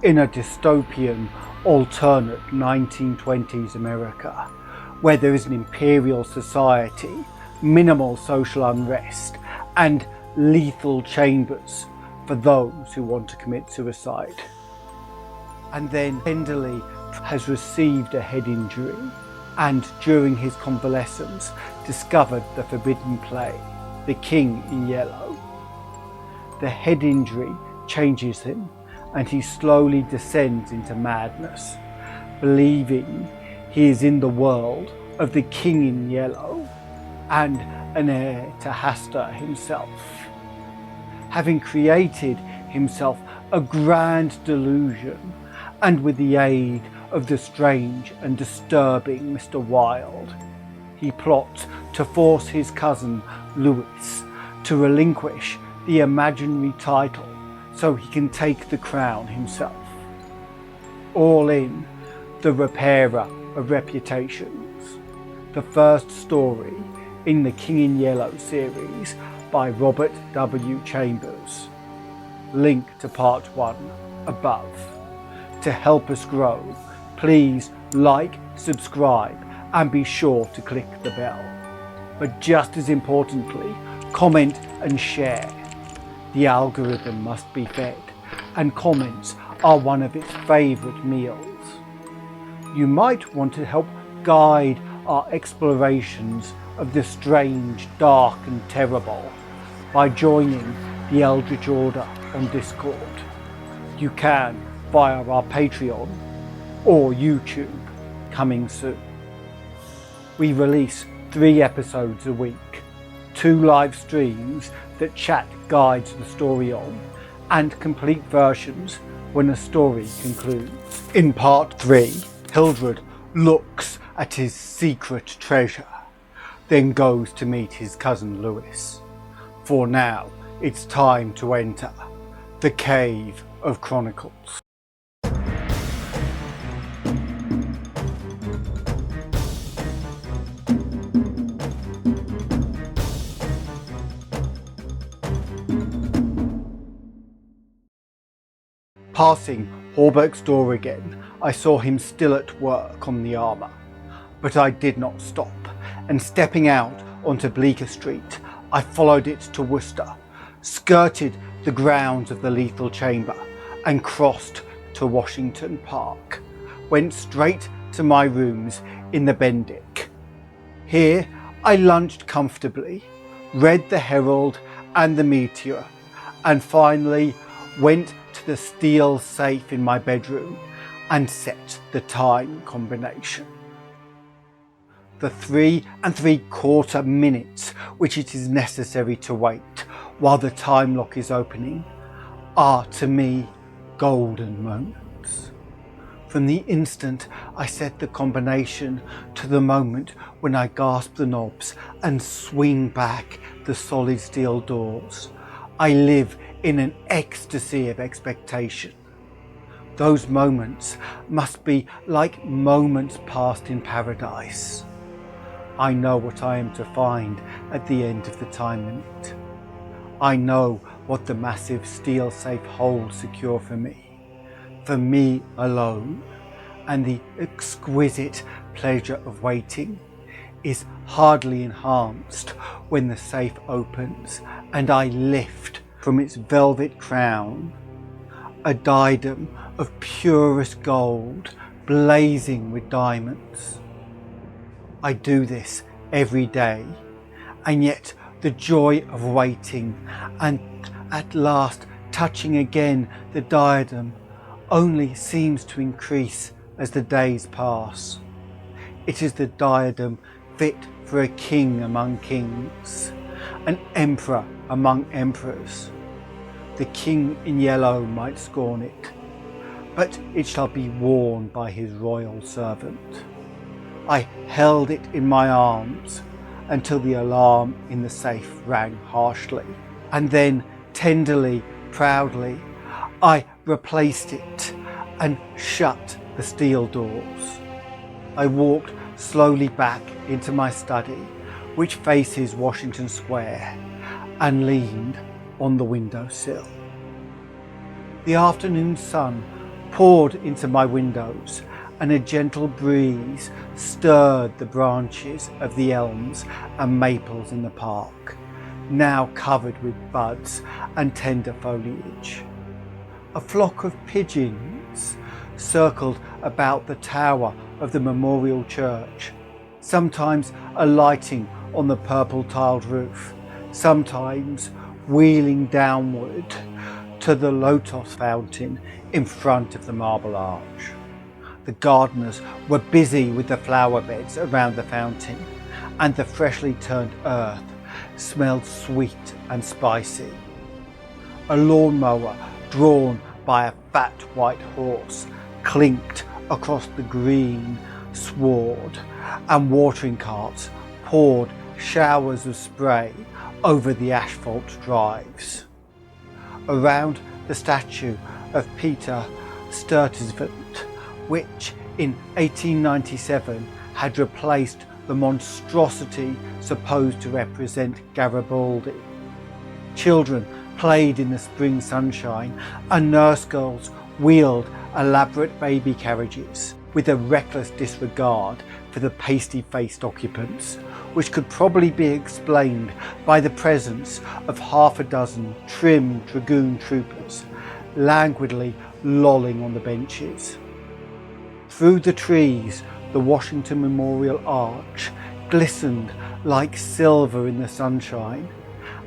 in a dystopian, alternate 1920s America, where there is an imperial society, minimal social unrest, and lethal chambers for those who want to commit suicide. And then Tenderly has received a head injury, and during his convalescence discovered the forbidden play, The King in Yellow. The head injury changes him, and he slowly descends into madness, believing he is in the world of the King in Yellow and an heir to Hastur himself. Having created himself a grand delusion, and with the aid of the strange and disturbing Mr. Wilde, he plots to force his cousin Louis to relinquish the imaginary title so he can take the crown himself. All in The Repairer of Reputations, the first story in the King in Yellow series by Robert W. Chambers. Link to part 1 above. To help us grow, please like, subscribe, and be sure to click the bell. But just as importantly, comment and share. The algorithm must be fed, and comments are one of its favourite meals. You might want to help guide our explorations of the strange, dark and terrible by joining the Eldritch Order on Discord. You can via our Patreon or YouTube, coming soon. We release 3 episodes a week, 2 live streams that chat guides the story on, and complete versions when a story concludes. In part 3, Hildred looks at his secret treasure, then goes to meet his cousin Louis. For now, it's time to enter the Cave of Chronicles. Passing Horberg's door again, I saw him still at work on the armour, but I did not stop, and stepping out onto Bleecker Street, I followed it to Worcester, skirted the grounds of the Lethal Chamber, and crossed to Washington Park, went straight to my rooms in the Bendick. Here I lunched comfortably, read the Herald and the Meteor, and finally went to the steel safe in my bedroom and set the time combination. The 3 3/4 minutes which it is necessary to wait while the time lock is opening are to me golden moments. From the instant I set the combination to the moment when I grasp the knobs and swing back the solid steel doors, I live in an ecstasy of expectation. Those moments must be like moments passed in paradise. I know what I am to find at the end of the time limit. I know what the massive steel safe holds secure for me alone, and the exquisite pleasure of waiting is hardly enhanced when the safe opens and I lift from its velvet crown a diadem of purest gold blazing with diamonds. I do this every day, and yet the joy of waiting and at last touching again the diadem only seems to increase as the days pass. It is the diadem fit for a king among kings, an emperor among emperors. The King in Yellow might scorn it, but it shall be worn by his royal servant. I held it in my arms until the alarm in the safe rang harshly, and then tenderly, proudly, I replaced it and shut the steel doors. I walked slowly back into my study, which faces Washington Square, and leaned on the windowsill. The afternoon sun poured into my windows, and a gentle breeze stirred the branches of the elms and maples in the park, now covered with buds and tender foliage. A flock of pigeons circled about the tower of the memorial church, sometimes alighting on the purple tiled roof, sometimes wheeling downward to the lotus fountain in front of the marble arch. The gardeners were busy with the flower beds around the fountain, and the freshly turned earth smelled sweet and spicy. A lawnmower drawn by a fat white horse clinked across the green sward, and watering carts poured showers of spray over the asphalt drives. Around the statue of Peter Stuyvesant, which in 1897 had replaced the monstrosity supposed to represent Garibaldi, children played in the spring sunshine, and nurse girls wheeled elaborate baby carriages with a reckless disregard for the pasty-faced occupants, which could probably be explained by the presence of half a dozen trim dragoon troopers languidly lolling on the benches. Through the trees, the Washington Memorial Arch glistened like silver in the sunshine,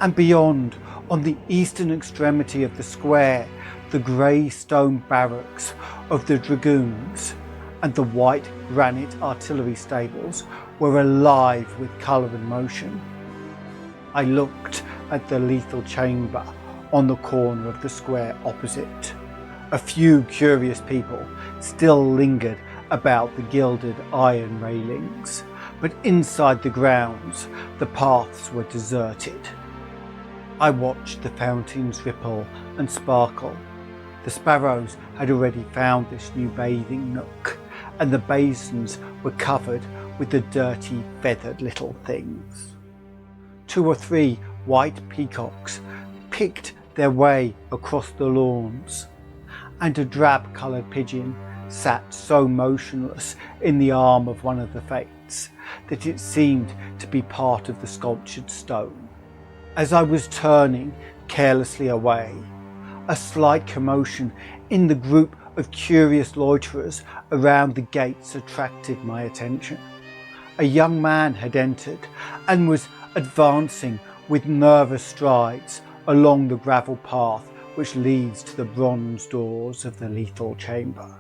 and beyond, on the eastern extremity of the square, the grey stone barracks of the dragoons and the white granite artillery stables were alive with colour and motion. I looked at the lethal chamber on the corner of the square opposite. A few curious people still lingered about the gilded iron railings, but inside the grounds the paths were deserted. I watched the fountains ripple and sparkle. The sparrows had already found this new bathing nook, and the basins were covered with the dirty, feathered little things. 2 or 3 white peacocks picked their way across the lawns, and a drab-coloured pigeon sat so motionless in the arm of one of the fates that it seemed to be part of the sculptured stone. As I was turning carelessly away, a slight commotion in the group of curious loiterers around the gates attracted my attention. A young man had entered and was advancing with nervous strides along the gravel path which leads to the bronze doors of the lethal chamber.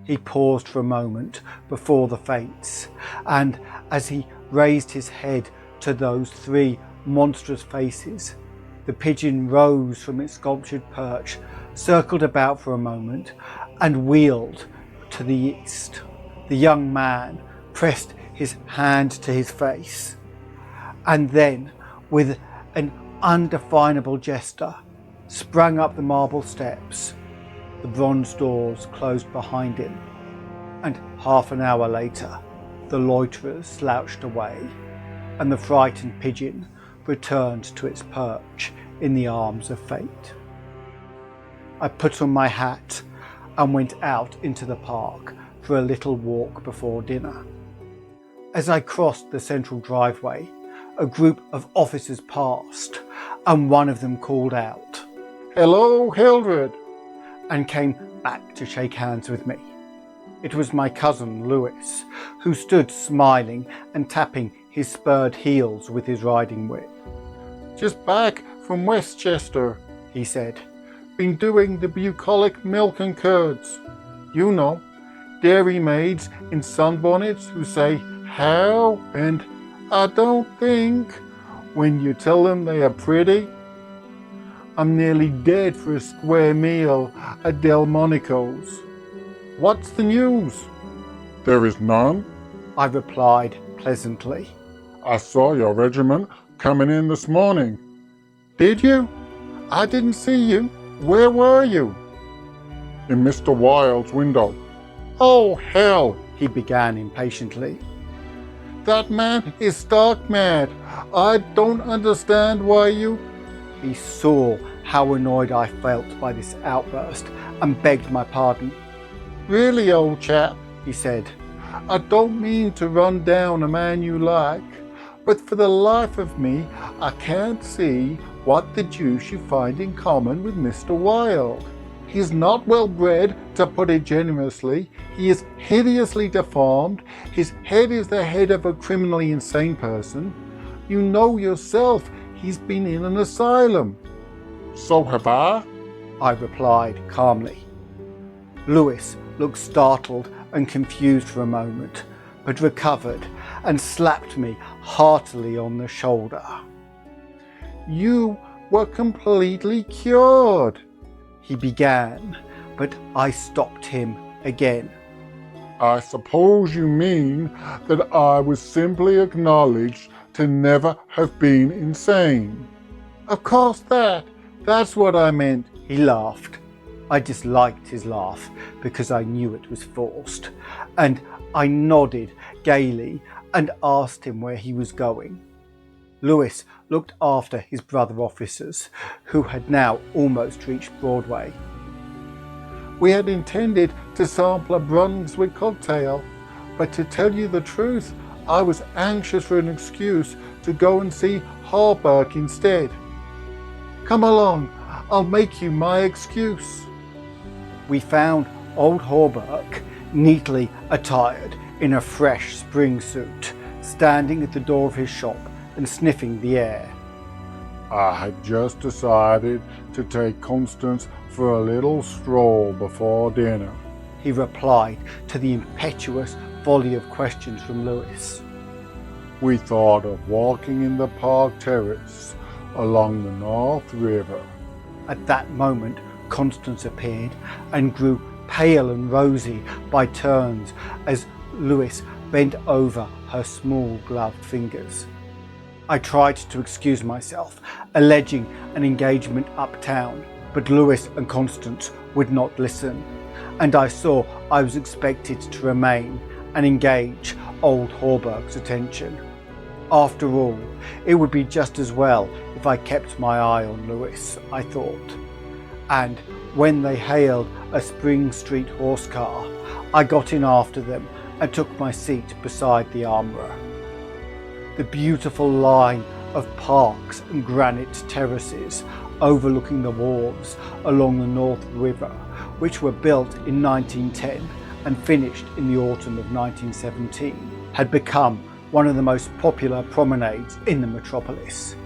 He paused for a moment before the fates, and as he raised his head to those 3 monstrous faces, the pigeon rose from its sculptured perch, circled about for a moment, and wheeled to the east. The young man pressed his hand to his face, and then, with an undefinable gesture, sprang up the marble steps. The bronze doors closed behind him, and half an hour later, the loiterers slouched away, and the frightened pigeon returned to its perch in the arms of fate. I put on my hat and went out into the park for a little walk before dinner. As I crossed the central driveway, a group of officers passed, and one of them called out, "Hello, Hildred," and came back to shake hands with me. It was my cousin Louis, who stood smiling and tapping his spurred heels with his riding whip. "Just back from Westchester," he said. "Been doing the bucolic milk and curds. You know, dairy maids in sunbonnets who say how and I don't think when you tell them they are pretty. I'm nearly dead for a square meal at Delmonico's. What's the news?" "There is none," I replied pleasantly. "I saw your regiment coming in this morning." "Did you? I didn't see you. Where were you?" "In Mr. Wilde's window." "Oh, hell," he began impatiently. "That man is stark mad. I don't understand why you..." He saw how annoyed I felt by this outburst and begged my pardon. Really, old chap, He said, I don't mean to run down a man you like, but for the life of me, I can't see what the deuce you find in common with Mr. Wilde. He's not well bred, to put it generously. He is hideously deformed. His head is the head of a criminally insane person. You know yourself, he's been in an asylum. So have I. I replied calmly. Louis looked startled and confused for a moment, but recovered and slapped me heartily on the shoulder. You were completely cured, he began, but I stopped him again. I suppose you mean that I was simply acknowledged to never have been insane. Of course that's what I meant. He laughed. I disliked his laugh because I knew it was forced, and I nodded gaily and asked him where he was going. Louis looked after his brother officers, who had now almost reached Broadway. We had intended to sample a Brunswick cocktail, but to tell you the truth, I was anxious for an excuse to go and see Hallberg instead. Come along, I'll make you my excuse. We found old Hallberg, neatly attired in a fresh spring suit, standing at the door of his shop and sniffing the air. I had just decided to take Constance for a little stroll before dinner, he replied to the impetuous volley of questions from Louis. We thought of walking in the park terrace along the North River. At that moment, Constance appeared and grew pale and rosy by turns as Louis bent over her small gloved fingers. I tried to excuse myself, alleging an engagement uptown, but Louis and Constance would not listen, and I saw I was expected to remain and engage old Hallberg's attention. After all, it would be just as well if I kept my eye on Louis, I thought. And when they hailed a Spring Street horse car, I got in after them and took my seat beside the armourer. The beautiful line of parks and granite terraces overlooking the wharves along the North River, which were built in 1910 and finished in the autumn of 1917, had become one of the most popular promenades in the metropolis.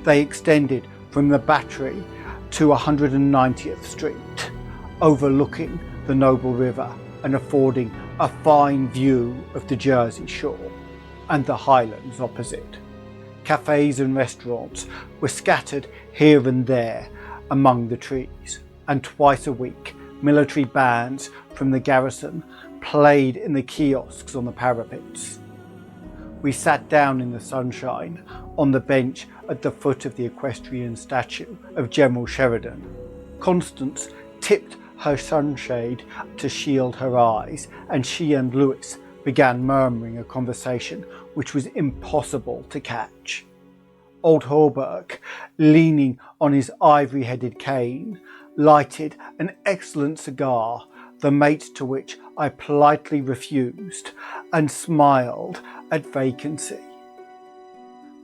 They extended from the Battery to 190th Street, overlooking the Noble River and affording a fine view of the Jersey Shore and the Highlands opposite. Cafes and restaurants were scattered here and there among the trees, and twice a week military bands from the garrison played in the kiosks on the parapets. We sat down in the sunshine on the bench at the foot of the equestrian statue of General Sheridan. Constance tipped her sunshade to shield her eyes, and she and Louis began murmuring a conversation which was impossible to catch. Old Hallberg, leaning on his ivory-headed cane, lighted an excellent cigar, the mate to which I politely refused, and smiled at vacancy.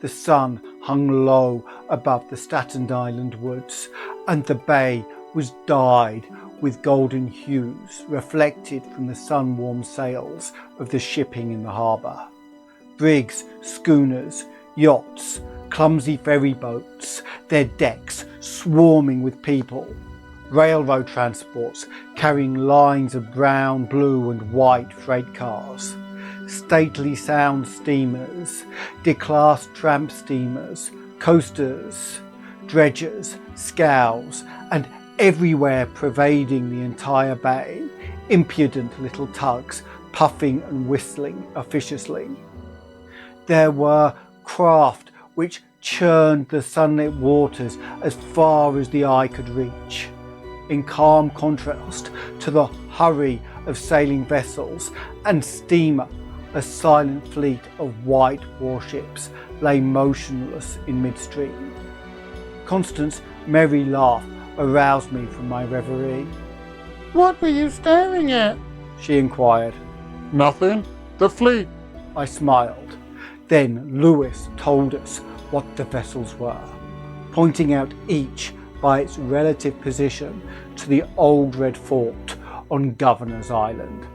The sun hung low above the Staten Island woods, and the bay was dyed with golden hues reflected from the sun-warmed sails of the shipping in the harbour. Brigs, schooners, yachts, clumsy ferry boats, their decks swarming with people. Railroad transports carrying lines of brown, blue and white freight cars. Stately sound steamers, declassed tramp steamers, coasters, dredgers, scows, and everywhere pervading the entire bay, impudent little tugs puffing and whistling officiously. There were craft which churned the sunlit waters as far as the eye could reach. In calm contrast to the hurry of sailing vessels and steamer, a silent fleet of white warships lay motionless in midstream. Constance's merry laugh aroused me from my reverie. What were you staring at? she inquired. Nothing. The fleet. I smiled. Then Louis told us what the vessels were, pointing out each by its relative position to the old red fort on Governor's Island.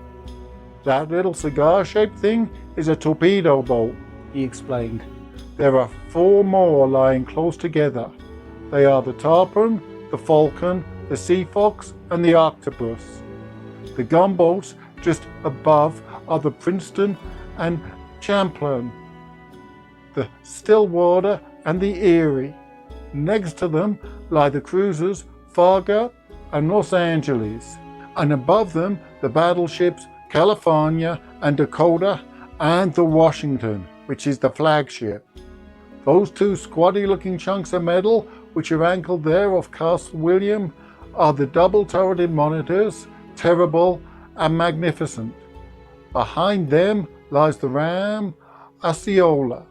That little cigar-shaped thing is a torpedo boat, he explained. There are 4 more lying close together. They are the Tarpon, the Falcon, the Sea Fox, and the Octopus. The gunboats just above are the Princeton and Champlain, the Stillwater and the Erie. Next to them lie the cruisers Fargo and Los Angeles, and above them the battleships California and Dakota and the Washington, which is the flagship. Those 2 squatty-looking chunks of metal which are anchored there off Castle William are the double-turreted monitors, Terrible and Magnificent. Behind them lies the ram Osceola.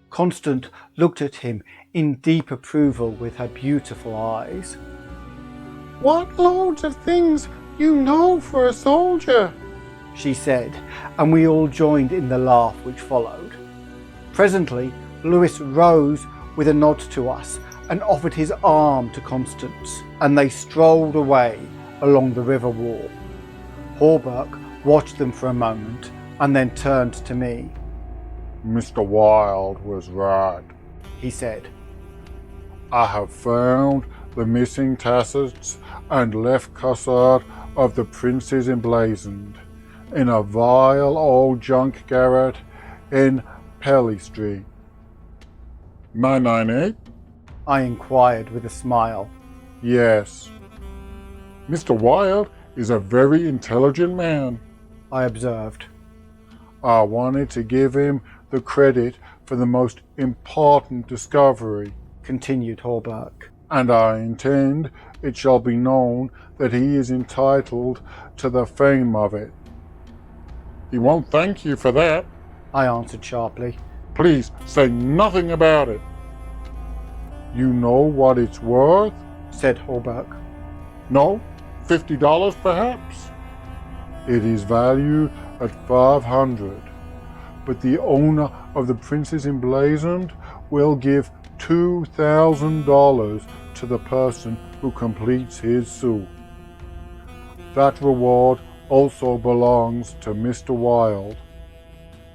Constance looked at him in deep approval with her beautiful eyes. What loads of things you know for a soldier, she said, and we all joined in the laugh which followed. Presently, Louis rose with a nod to us and offered his arm to Constance, and they strolled away along the river wall. Hawberk watched them for a moment and then turned to me. Mr. Wilde was right, he said. I have found the missing tassets and left custard of the princes emblazoned in a vile old junk garret in Pelly Street. 998? I inquired with a smile. Yes. Mr. Wilde is a very intelligent man, I observed. I wanted to give him the credit for the most important discovery, continued Hawberk. And I intend it shall be known that he is entitled to the fame of it. He won't thank you for that. I answered sharply. Please say nothing about it. You know what it's worth? Said Hawberk. No? $50 perhaps? It is valued at $500, but the owner of the Princes Emblazoned will give $2,000 to the person who completes his suit. That reward also belongs to Mr. Wilde.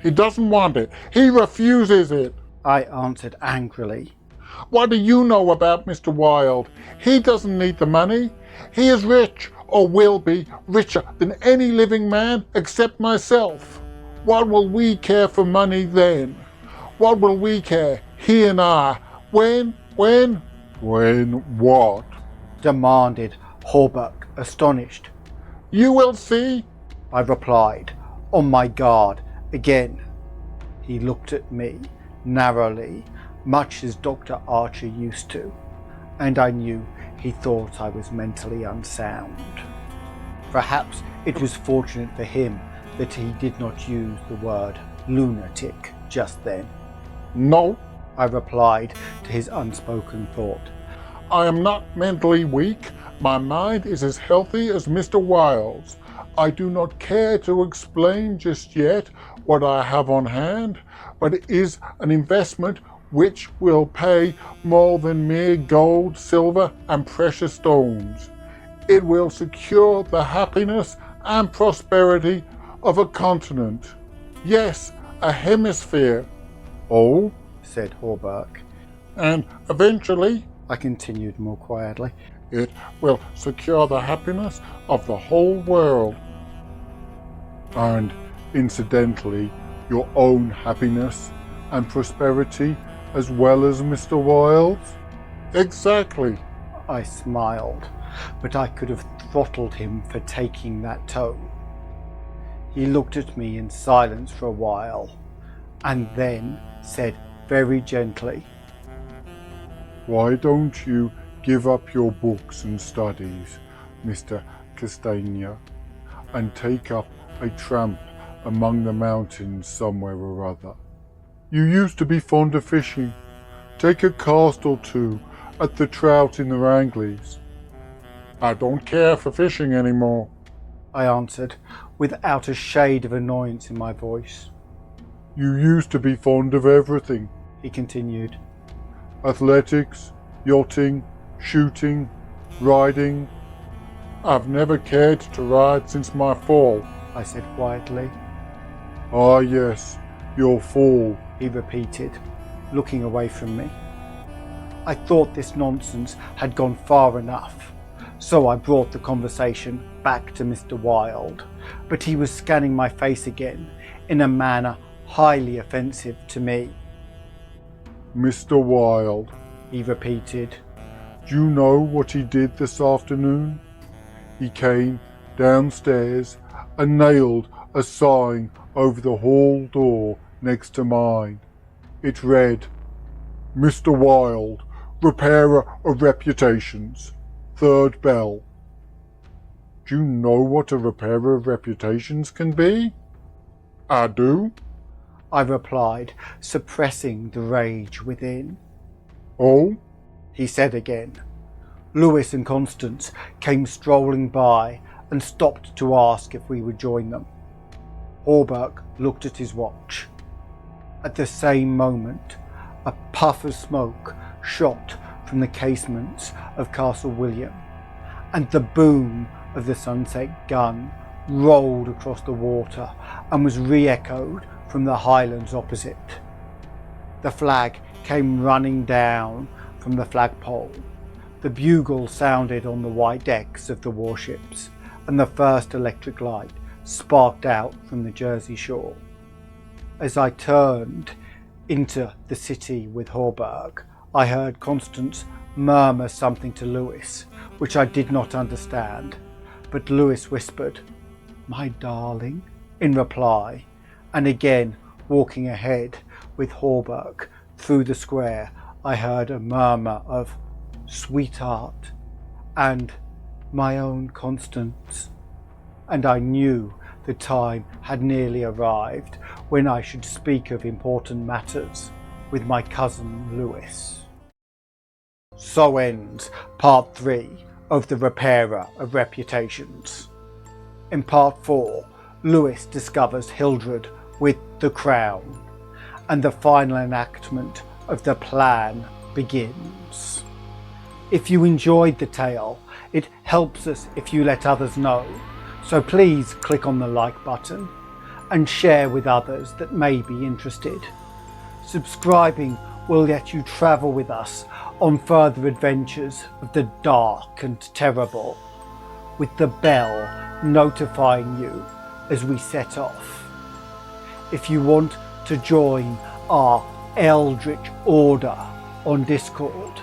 He doesn't want it. He refuses it. I answered angrily. What do you know about Mr. Wilde? He doesn't need the money. He is rich, or will be richer than any living man except myself. What will we care for money then? What will we care, he and I, when what? Demanded Hawberk, astonished. You will see, I replied, on my guard again. He looked at me narrowly, much as Dr. Archer used to, and I knew he thought I was mentally unsound. Perhaps it was fortunate for him that he did not use the word lunatic just then. No, I replied to his unspoken thought. I am not mentally weak. My mind is as healthy as Mr. Wilde's. I do not care to explain just yet what I have on hand, but it is an investment which will pay more than mere gold, silver, and precious stones. It will secure the happiness and prosperity of a continent. Yes, a hemisphere. Oh, said Hawberk. And eventually, I continued more quietly, it will secure the happiness of the whole world. And incidentally, your own happiness and prosperity as well as Mr. Wilde's? Exactly. I smiled, but I could have throttled him for taking that tone. He looked at me in silence for a while, and then said very gently, Why don't you give up your books and studies, Mr. Castaigne, and take up a tramp among the mountains somewhere or other? You used to be fond of fishing. Take a cast or two at the trout in the Wrangleys. I don't care for fishing anymore. I answered, without a shade of annoyance in my voice. You used to be fond of everything. He continued. Athletics, yachting, shooting, riding. I've never cared to ride since my fall. I said quietly. Ah yes, your fall, He repeated, looking away from me. I thought this nonsense had gone far enough, so I brought the conversation back to Mr. Wilde, but he was scanning my face again in a manner highly offensive to me. Mr. Wilde, He repeated. do you know what he did this afternoon? He came downstairs and nailed a sign over the hall door next to mine. It read, Mr. Wilde, repairer of reputations, third bell. Do you know what a repairer of reputations can be? I do. I replied, suppressing the rage within. Oh? He said again. Louis and Constance came strolling by and stopped to ask if we would join them. Hawberk looked at his watch. At the same moment, a puff of smoke shot from the casements of Castle William, and the boom of the sunset gun rolled across the water and was re-echoed from the highlands opposite. The flag came running down from the flagpole. The bugle sounded on the white decks of the warships, and the first electric light sparked out from the Jersey shore. As I turned into the city with Hawberk, I heard Constance murmur something to Louis, which I did not understand, but Louis whispered, "My darling," in reply, and again walking ahead with Hawberk through the square, I heard a murmur of "sweetheart" and "my own Constance," and I knew the time had nearly arrived when I should speak of important matters with my cousin Louis. So ends part 3 of The Repairer of Reputations. In part 4, Louis discovers Hildred with the crown, and the final enactment of the plan begins. If you enjoyed the tale, it helps us if you let others know, so please click on the like button and share with others that may be interested. Subscribing will let you travel with us on further adventures of the dark and terrible, with the bell notifying you as we set off. If you want to join our Eldritch Order on Discord,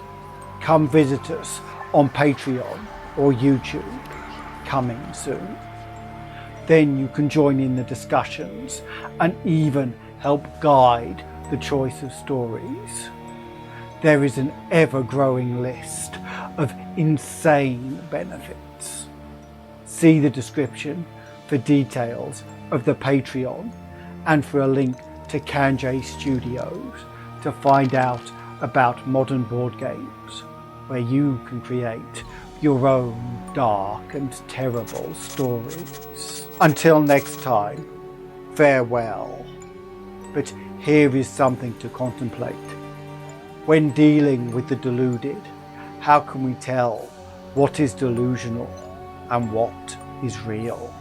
come visit us on Patreon or YouTube, coming soon. Then you can join in the discussions and even help guide the choice of stories. There is an ever-growing list of insane benefits. See the description for details of the Patreon and for a link to Canje Studios to find out about modern board games, where you can create your own dark and terrible stories. Until next time, farewell. But here is something to contemplate. When dealing with the deluded, how can we tell what is delusional and what is real?